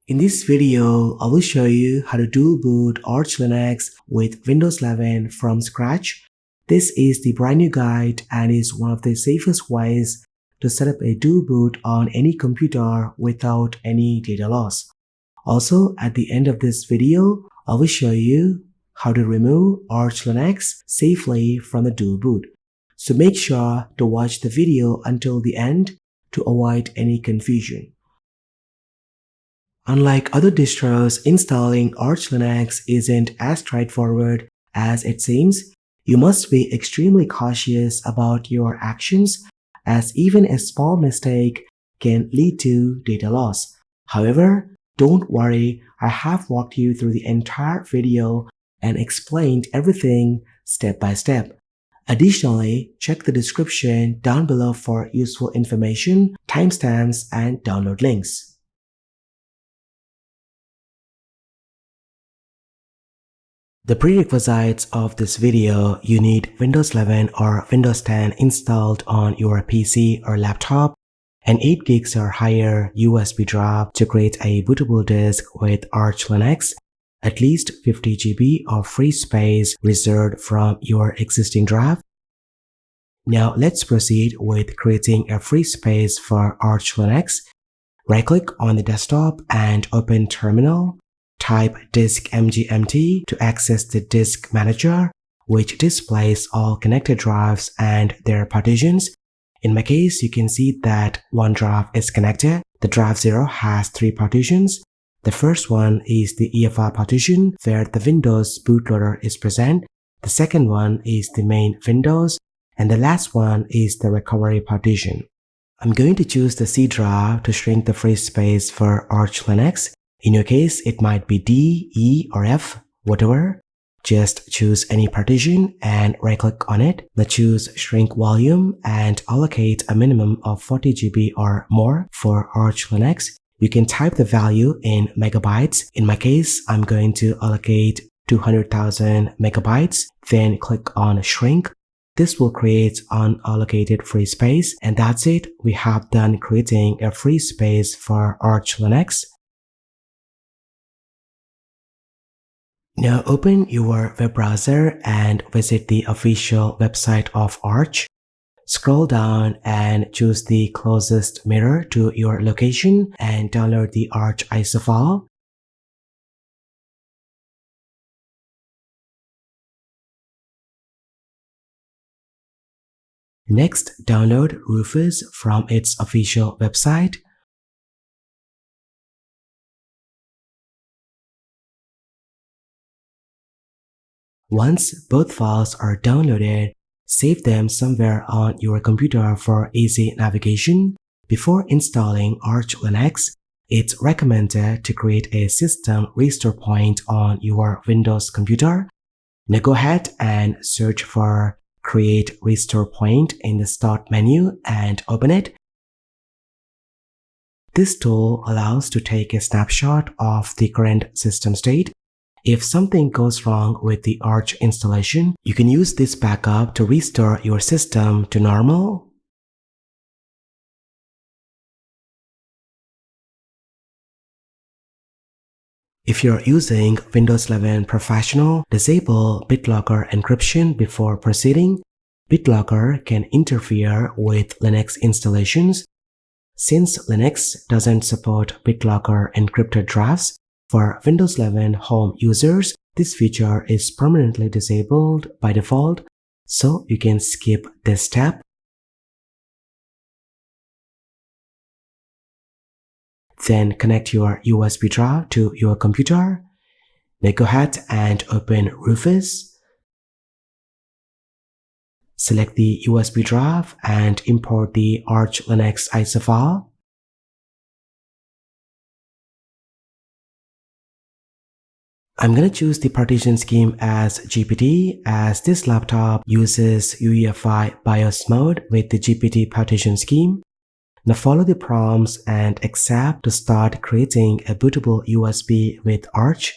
In this video, I will show you how to dual boot Arch Linux with Windows 11 from scratch. This is the brand new guide and is one of the safest ways to set up a dual boot on any computer without any data loss. Also, at the end of this video, I will show you how to remove Arch Linux safely from the dual boot. So make sure to watch the video until the end to avoid any confusion. Unlike other distros, installing Arch Linux isn't as straightforward as it seems. You must be extremely cautious about your actions, as even a small mistake can lead to data loss. However, don't worry, I have walked you through the entire video and explained everything step by step. Additionally, check the description down below for useful information, timestamps, and download links. The prerequisites of this video: you need Windows 11 or Windows 10 installed on your PC or laptop, an 8 gigs or higher USB drive to create a bootable disk with Arch Linux, at least 50 GB of free space reserved from your existing drive. Now let's proceed with creating a free space for Arch Linux. Right-click on the desktop and open Terminal. Type disk mgmt to access the disk manager, which displays all connected drives and their partitions. In my case, you can see that one drive is connected. The drive 0 has 3 partitions. The first one is the UEFI partition, where the Windows bootloader is present. The second one is the main Windows, and the last one is the recovery partition. I'm going to choose the C drive to shrink the free space for Arch Linux. In your case, it might be D, E, or F, whatever. Just choose any partition and right-click on it. Now choose Shrink Volume and allocate a minimum of 40 GB or more for Arch Linux. You can type the value in megabytes. In my case, I'm going to allocate 200,000 megabytes. Then click on Shrink. This will create unallocated free space. And that's it. We have done creating a free space for Arch Linux. Now open your web browser and visit the official website of Arch. Scroll down and choose the closest mirror to your location and download the Arch ISO file. Next, download Rufus from its official website. Once both files are downloaded, save them somewhere on your computer for easy navigation. Before installing Arch Linux, it's recommended to create a system restore point on your Windows computer. Now go ahead and search for Create Restore Point in the Start menu and open it. This tool allows to take a snapshot of the current system state. If something goes wrong with the Arch installation, you can use this backup to restore your system to normal. If you're using Windows 11 Professional, disable BitLocker encryption before proceeding. BitLocker can interfere with Linux installations. Since Linux doesn't support BitLocker encrypted drafts, for Windows 11 home users, this feature is permanently disabled by default, so you can skip this step. Then connect your USB drive to your computer. Now go ahead and open Rufus. Select the USB drive and import the Arch Linux ISO file. I'm going to choose the partition scheme as GPT, as this laptop uses UEFI BIOS mode with the GPT partition scheme. Now follow the prompts and accept to start creating a bootable USB with Arch.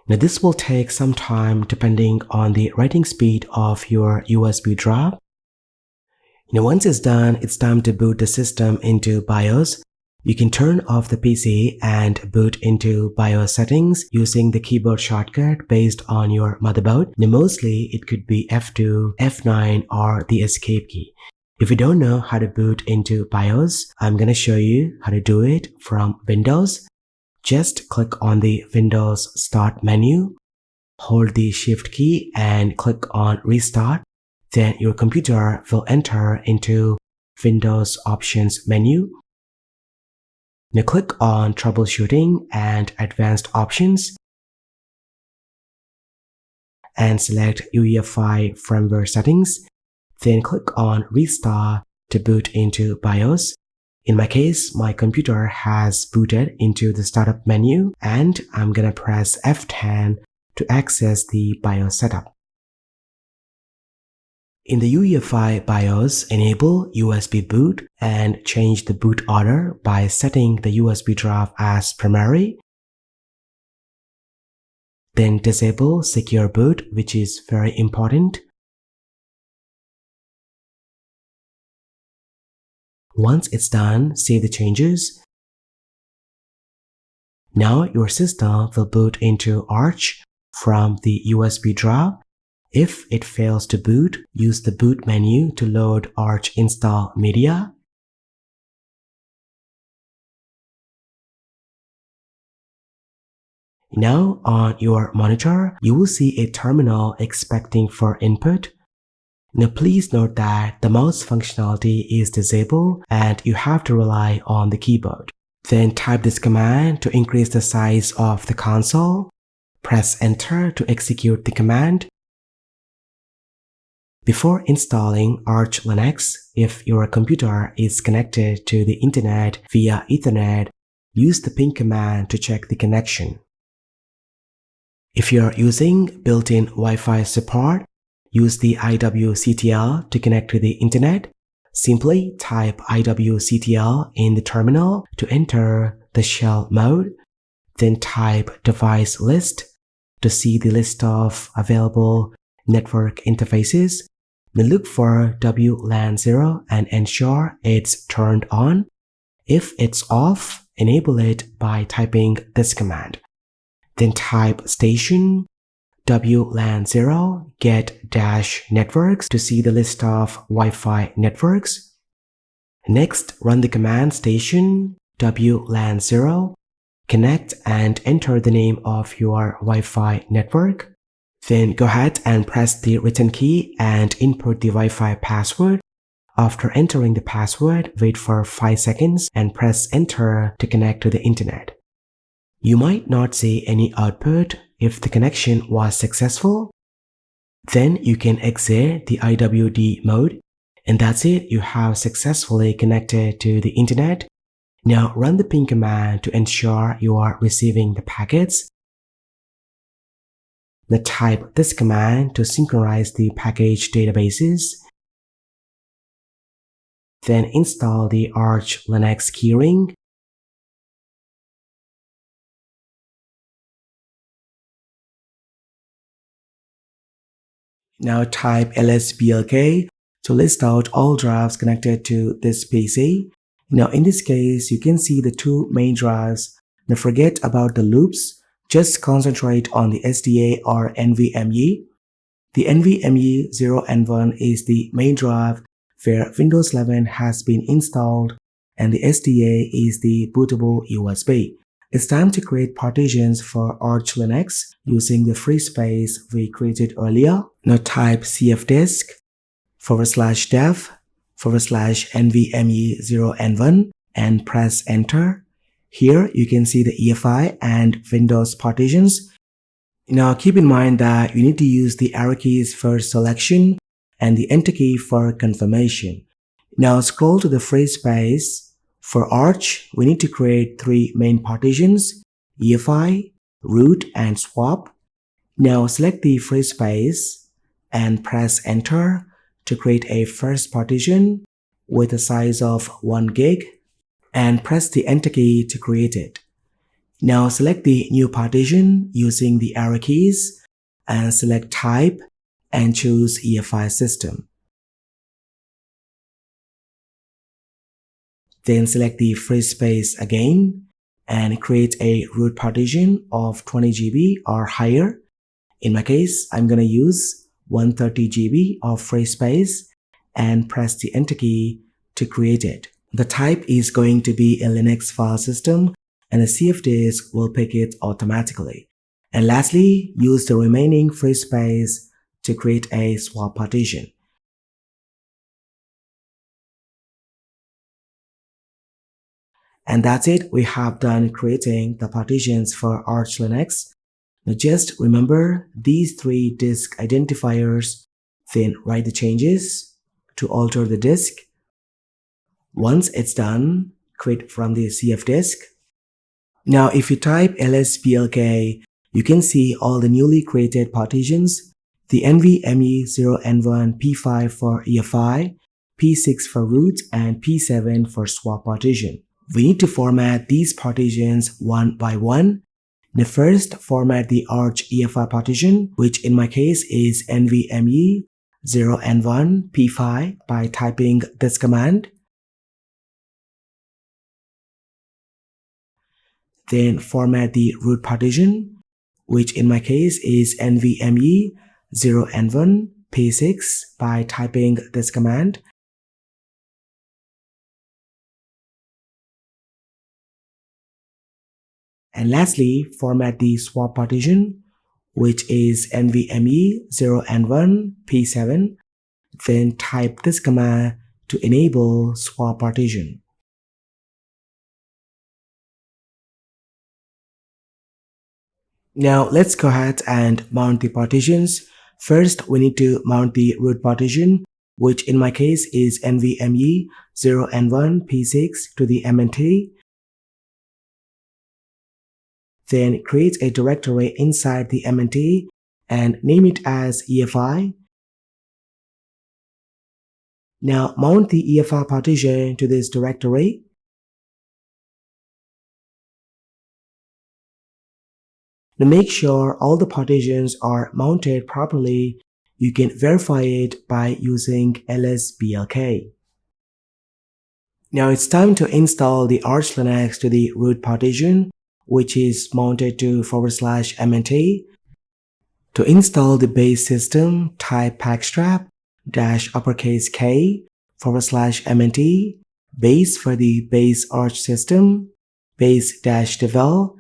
Now this will take some time depending on the writing speed of your USB drive. Now once it's done, it's time to boot the system into BIOS. You can turn off the PC and boot into BIOS settings using the keyboard shortcut based on your motherboard. Now mostly it could be F2, F9 or the escape key. If you don't know how to boot into BIOS, I'm going to show you how to do it from Windows. Just click on the Windows Start menu, hold the Shift key and click on Restart. Then your computer will enter into Windows Options menu. Now click on Troubleshooting and Advanced Options and select UEFI Firmware Settings. Then click on Restart to boot into BIOS. In my case, my computer has booted into the startup menu and I'm gonna press F10 to access the BIOS setup. In the UEFI BIOS, enable USB boot and change the boot order by setting the USB drive as primary. Then disable secure boot, which is very important. Once it's done, save the changes. Now your system will boot into Arch from the USB drive. If it fails to boot, use the boot menu to load Arch install media. Now on your monitor, you will see a terminal expecting for input. Now please note that the mouse functionality is disabled and you have to rely on the keyboard. Then type this command to increase the size of the console. Press enter to execute the command. Before installing Arch Linux, if your computer is connected to the internet via Ethernet, use the ping command to check the connection. If you're using built-in Wi-Fi support, use the iWCTL to connect to the internet. Simply type iWCTL in the terminal to enter the shell mode. Then type device list to see the list of available network interfaces. Then look for WLAN 0 and ensure it's turned on. If it's off, enable it by typing this command. Then type station WLAN 0 get-networks to see the list of Wi-Fi networks. Next, run the command station WLAN 0 connect and enter the name of your Wi-Fi network. Then go ahead and press the return key and input the Wi-Fi password. After entering the password, wait for 5 seconds and press enter to connect to the internet. You might not see any output if the connection was successful. Then you can exit the IWD mode. And that's it, you have successfully connected to the internet. Now run the ping command to ensure you are receiving the packets. Now type this command to synchronize the package databases. Then install the Arch Linux keyring. Now type lsblk to list out all drives connected to this PC. Now in this case, you can see the two main drives. Now forget about the loops. Just concentrate on the SDA or NVMe. The NVMe 0 and 1 is the main drive where Windows 11 has been installed, and the SDA is the bootable USB. It's time to create partitions for Arch Linux using the free space we created earlier. Now type cfdisk /dev/NVMe 0 and 1 and press enter. Here you can see the EFI and Windows partitions. Now keep in mind that you need to use the arrow keys for selection and the enter key for confirmation. Now scroll to the free space. For Arch, we need to create 3 main partitions: EFI, root, and swap. Now select the free space and press enter to create a first partition with a size of 1 gig and press the enter key to create it. Now select the new partition using the arrow keys and select type and choose EFI system. Then select the free space again and create a root partition of 20 GB or higher. In my case, I'm going to use 130 GB of free space and press the Enter key to create it. The type is going to be a Linux file system and the CF disk will pick it automatically. And lastly, use the remaining free space to create a swap partition. And that's it. We have done creating the partitions for Arch Linux. Now just remember these three disk identifiers, then write the changes to alter the disk. Once it's done, create from the CF disk. Now if you type lsblk, you can see all the newly created partitions, the NVMe0N1 P5 for EFI, P6 for root, and P7 for swap partition. We need to format these partitions one by one. Now first, format the Arch EFI partition, which in my case is NVMe0N1 P5 by typing this command. Then format the root partition, which in my case is NVMe0N1 P6 by typing this command. And lastly, format the swap partition, which is NVMe0N1 P7. Then type this command to enable swap partition. Now let's go ahead and mount the partitions. First, we need to mount the root partition, which in my case is NVMe0N1 P6 to the MNT. Then create a directory inside the MNT and name it as EFI. Now mount the EFI partition to this directory. Now make sure all the partitions are mounted properly. You can verify it by using lsblk. Now it's time to install the Arch Linux to the root partition, which is mounted to /MNT. To install the base system, type /K /MNT, base for the base Arch system, base-devel.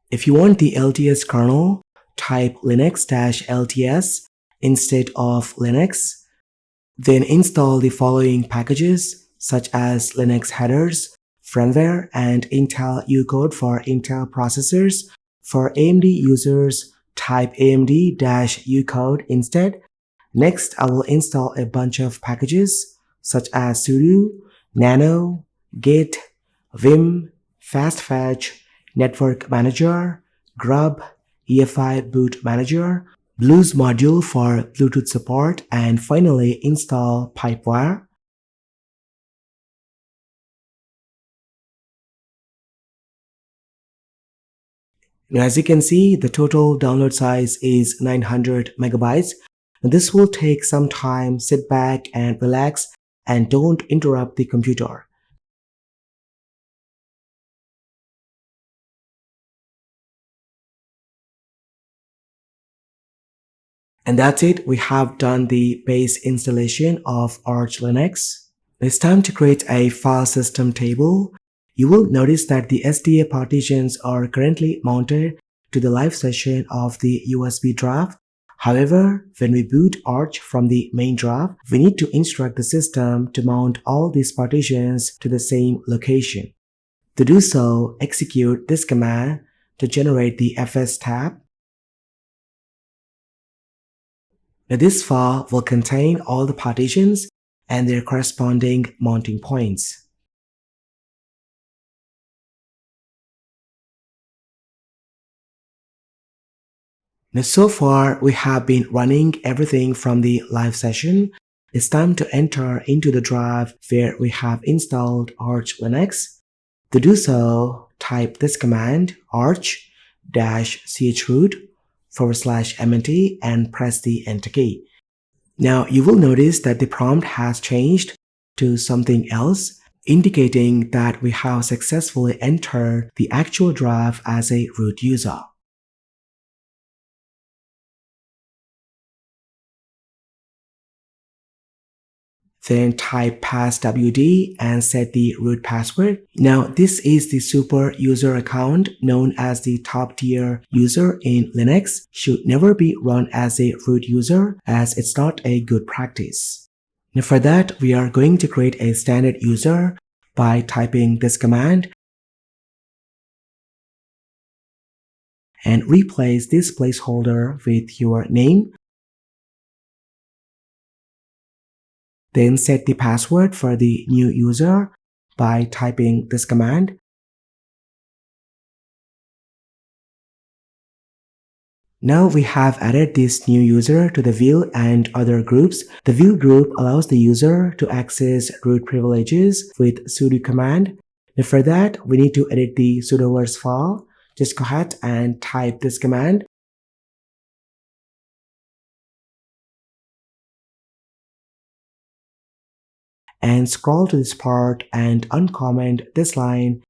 If you want the LTS kernel, type Linux-LTS instead of Linux. Then install the following packages such as Linux headers, firmware, and Intel ucode for Intel processors. For AMD users, type AMD-ucode instead. Next, I will install a bunch of packages such as sudo, nano, git, vim, fastfetch, network manager, grub, EFI boot manager, blues module for Bluetooth support, and finally install pipewire. Now, as you can see, the total download size is 900 megabytes. Now, this will take some time. Sit back and relax and don't interrupt the computer. And that's it. We have done the base installation of Arch Linux. It's time to create a file system table. You will notice that the SDA partitions are currently mounted to the live session of the USB drive. However, when we boot Arch from the main drive, we need to instruct the system to mount all these partitions to the same location. To do so, execute this command to generate the FSTAB. Now this file will contain all the partitions and their corresponding mounting points. Now so far, we have been running everything from the live session. It's time to enter into the drive where we have installed Arch Linux. To do so, type this command arch-chroot/MNT and press the Enter key. Now you will notice that the prompt has changed. to something else, indicating that we have successfully entered the actual drive as a root user. Then type passwd and set the root password. Now this is the super user account known as the top tier user in Linux. Should never be run as a root user as it's not a good practice. Now for that, we are going to create a standard user by typing this command and replace this placeholder with your name. Then set the password for the new user by typing this command. Now we have added this new user to the view and other groups. The view group allows the user to access root privileges with sudo command. Now for that, we need to edit the sudo words file. Just go ahead and type this command. And scroll to this part and uncomment this line.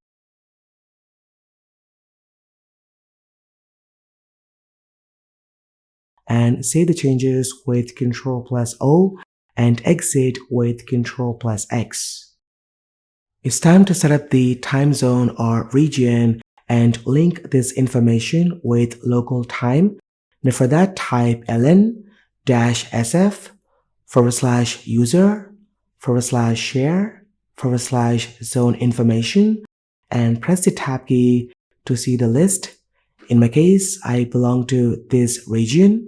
And save the changes with Ctrl+O and exit with Ctrl+X. It's time to set up the time zone or region and link this information with local time. Now for that, type ln-sf/user/share/zone information and press the tab key to see the list. In my case, I belong to this region.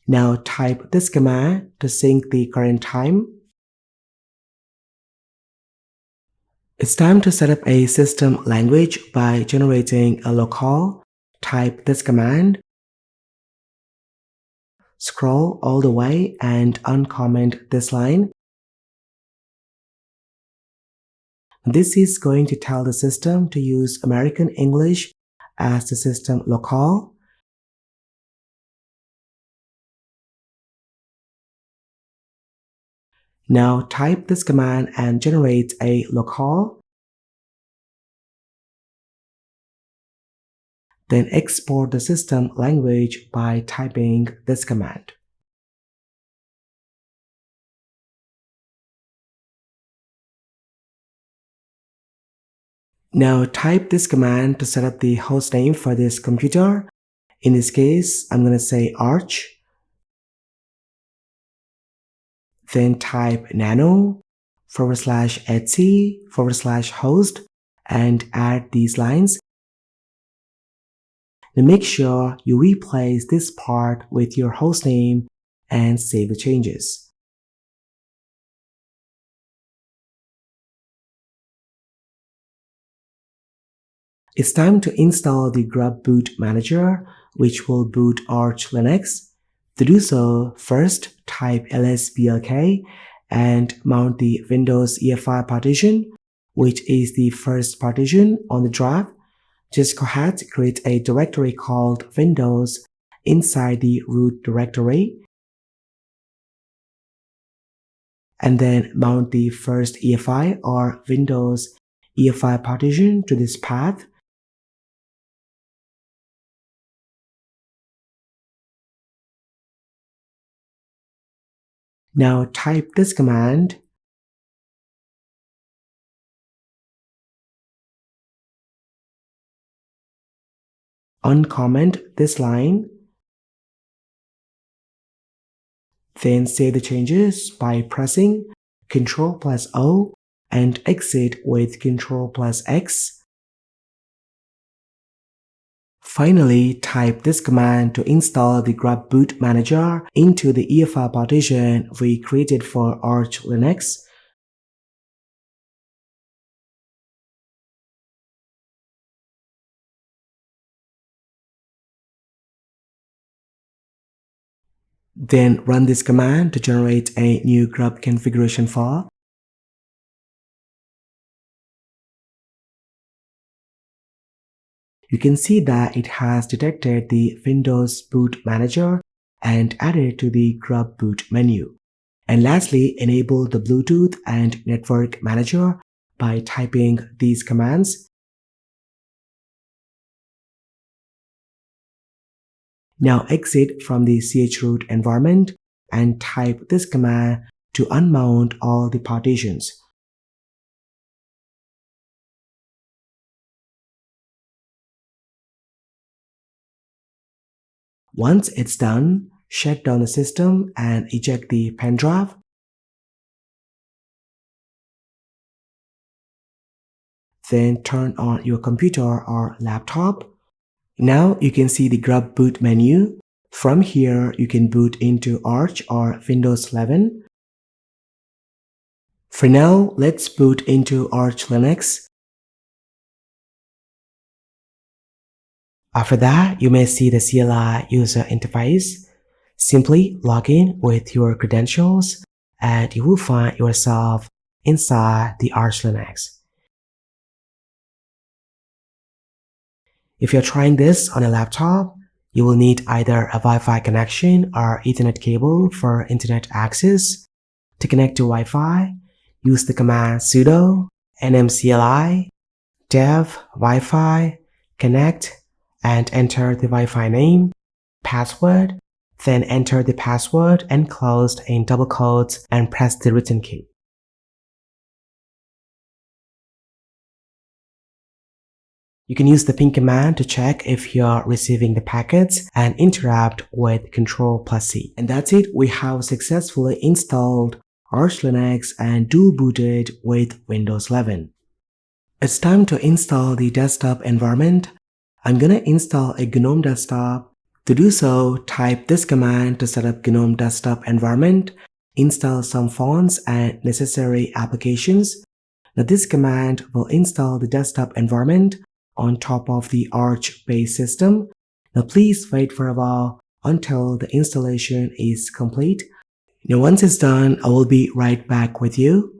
Now type this command to sync the current time. It's time to set up a system language by generating a locale. Type this command. Scroll all the way and uncomment this line. This is going to tell the system to use American English as the system locale. Now type this command and generate a locale. Then export the system language by typing this command. Now type this command to set up the host name for this computer. In this case, I'm going to say Arch. Then type nano/etc/host and add these lines. Now make sure you replace this part with your hostname and save the changes. It's time to install the Grub Boot Manager, which will boot Arch Linux. To do so, first type lsblk and mount the Windows UEFI partition, which is the first partition on the drive. Just go ahead, create a directory called Windows inside the root directory, and then mount the first UEFI or Windows UEFI partition to this path. Now type this command. Uncomment this line. Then save the changes by pressing Ctrl+O and exit with Ctrl+X. Finally, type this command to install the Grub Boot Manager into the UEFI partition we created for Arch Linux. Then run this command to generate a new Grub configuration file. You can see that it has detected the Windows Boot Manager and added to the Grub Boot menu. And lastly, enable the Bluetooth and Network Manager by typing these commands. Now exit from the chroot environment and type this command to unmount all the partitions. Once it's done, shut down the system and eject the pen drive. Then turn on your computer or laptop. Now you can see the Grub Boot menu. From here, you can boot into Arch or Windows 11. For now, let's boot into Arch Linux. After that, you may see the CLI user interface. Simply log in with your credentials and you will find yourself inside the Arch Linux. If you're trying this on a laptop, you will need either a Wi-Fi connection or Ethernet cable for internet access. To connect to Wi-Fi, use the command sudo NMCLI dev Wi-Fi connect and enter the Wi-Fi name, password, then enter the password enclosed in double quotes and press the return key. You can use the ping command to check if you're receiving the packets and interact with Ctrl+C. And that's it, we have successfully installed Arch Linux and dual booted with Windows 11. It's time to install the desktop environment. I'm gonna install a GNOME desktop. To do so, type this command to set up GNOME desktop environment, install some fonts and necessary applications. Now this command will install the desktop environment on top of the Arch base system. Now please wait for a while until the installation is complete. Now once it's done, I will be right back with you.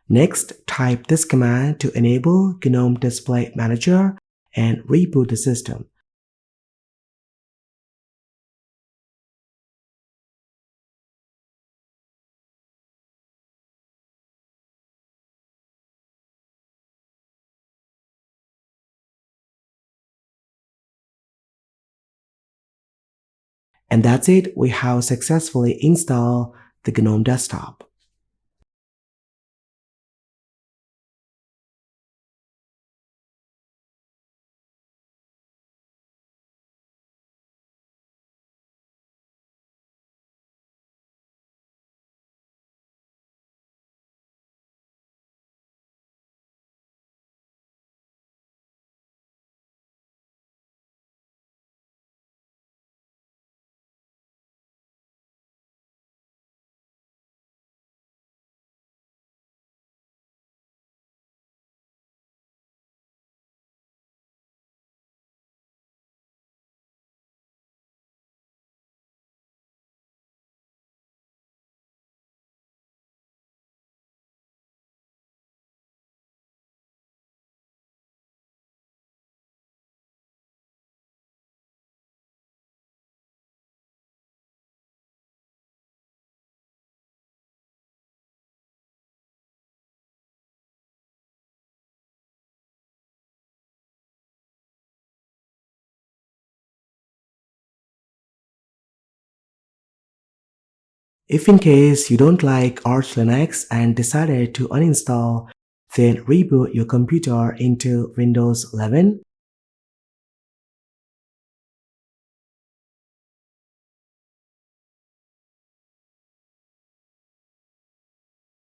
Next, type this command to enable GNOME Display Manager and reboot the system. And that's it, we have successfully installed the GNOME desktop. If in case you don't like Arch Linux and decided to uninstall, then reboot your computer into Windows 11.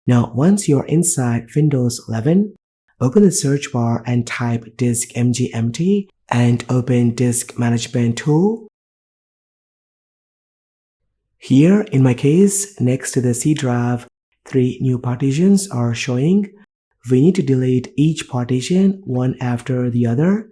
Now once you're inside Windows 11, open the search bar and type disk mgmt and open Disk Management Tool. Here, in my case, next to the C drive, 3 new partitions are showing. We need to delete each partition one after the other.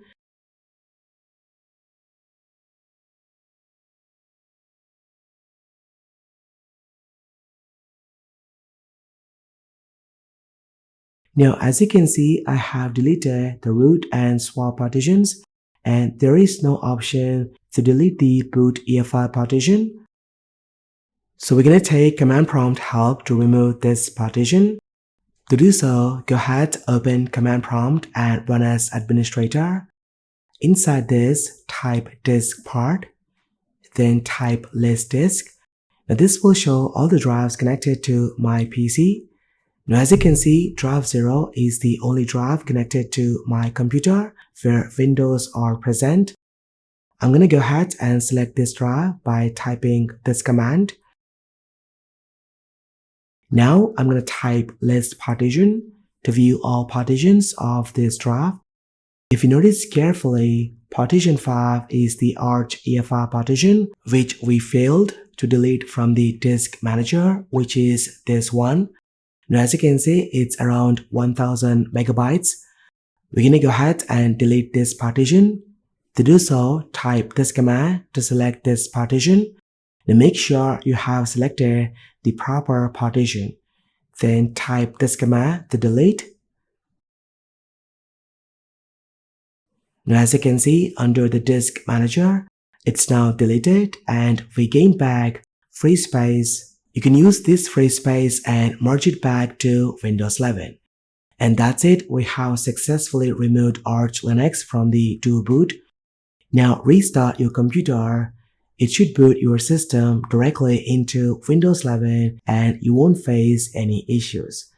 Now, as you can see, I have deleted the root and swap partitions, and there is no option to delete the boot UEFI partition. So we're going to take command prompt help to remove this partition. To do so, go ahead, open command prompt and run as administrator. Inside this, type disk part, then type list disk. Now this will show all the drives connected to my PC. Now as you can see, drive 0 is the only drive connected to my computer where Windows are present. I'm going to go ahead and select this drive by typing this command. Now I'm going to type list partition to view all partitions of this drive. If you notice carefully, partition 5 is the Arch UEFI partition which we failed to delete from the disk manager, which is this one. Now as you can see, it's around 1000 megabytes. We're going to go ahead and delete this partition. To do so, type this command to select this partition. Now make sure you have selected the proper partition. Then type this command to delete. Now as you can see, under the disk manager, it's now deleted and we gain back free space. You can use this free space and merge it back to Windows 11. And that's it. We have successfully removed Arch Linux from the do boot. Now restart your computer. It should boot your system directly into Windows 11 and you won't face any issues.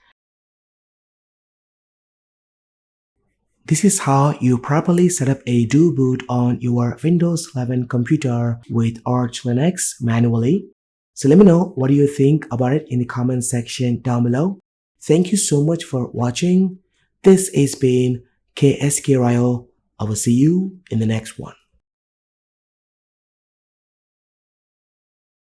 This is how you properly set up a do boot on your Windows 11 computer with Arch Linux manually. So let me know what do you think about it in the comment section down below. Thank you so much for watching. This has been KSKRIO. I will see you in the next one.